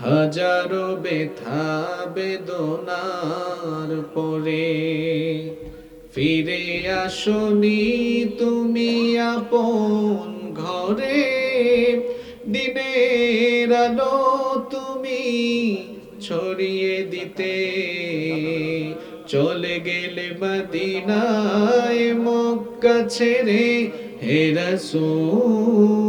হাজারো ব্যথা বেদনার পরে ফিরে আসনি তুমি আপন ঘরে। দিনের আলো তুমি ছড়িয়ে দিতে চলে গেলে মদিনায় মক্কা ছেড়ে। হে রাসূল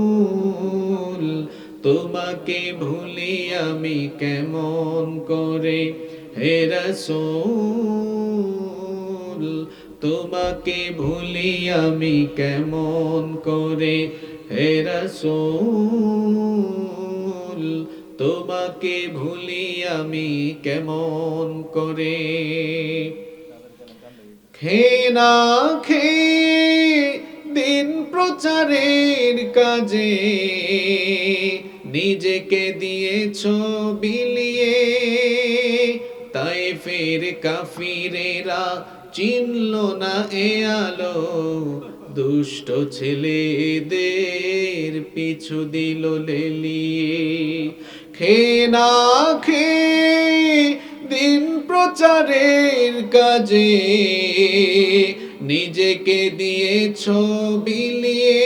তোমাকে ভুলি আমি কেমন করে। হে রাসূল তোমাকে ভুলি আমি কেমন করে। হে রাসূল তোমাকে ভুলি আমি কেমন করে। খেয়ে না খেয়ে দিন প্রচারের কাজে নিজেকে দিয়েছ বিলিয়ে। তায়েফের কাফিরেরা চিনল না এ আলো, দুষ্ট ছেলেদের পিছু দিল লেলিয়ে। খেয়ে না খেয়ে দিন প্রচারের কাজে নিজেকে দিয়েছ বিলিয়ে।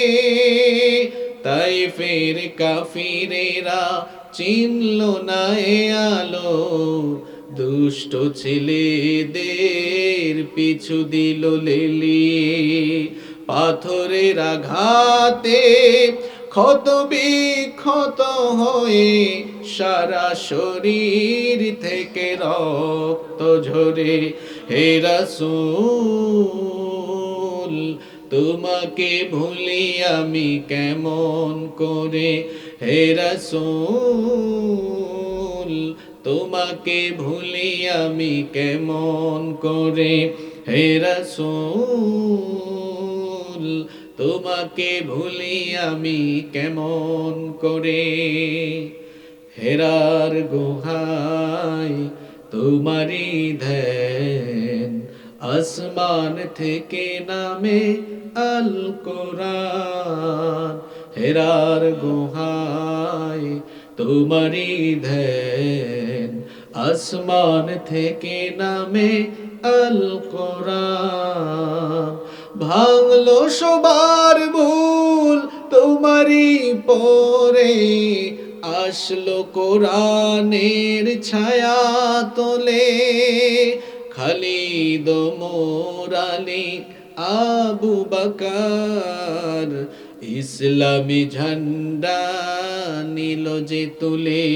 তায়েফের কাফিরেরা চিনল না এ আলো, দুষ্ট ছেলেদের পিছু দিল লেলিয়ে। পাথরের আঘাতে ক্ষত বিক্ষত হয়ে সারা শরীর থেকে রক্ত ঝরে। হে রাসূল তোমাকে ভুলি আমি কেমন করে। হে রাসূল তোমাকে ভুলি আমি কেমন করে। হে রাসূল তোমাকে ভুলি আমি কেমন করে। হেরার গুহায় তোমারি ধ্যান, আসমান থেকে নামে আল কোরআন। হেরার গুহায় তোমারি ধ্যান, আসমান থেকে নামে আল কোরআন। ভাঙলো সবার ভুল তোমারি পরে, আসলো কোরআনের ছায়া তোলে। খালিদ ওমর আলী আবু বকর ইসলামী ঝান্ডা নিল যে তুলে।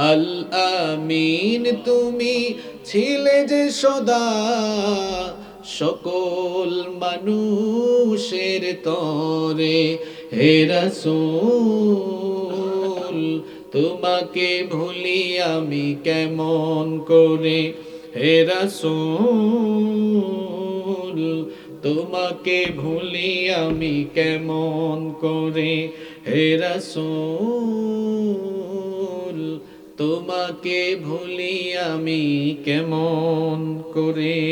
আল আমিন তুমি ছিলে যে সদা সকল মানুষের তরে। হে রাসূল তোমাকে ভুলি আমি কেমন করে। হে রাসূল তোমাকে ভুলি আমি কেমন করে। হে রাসূল তোমাকে ভুলি আমি কেমন করে।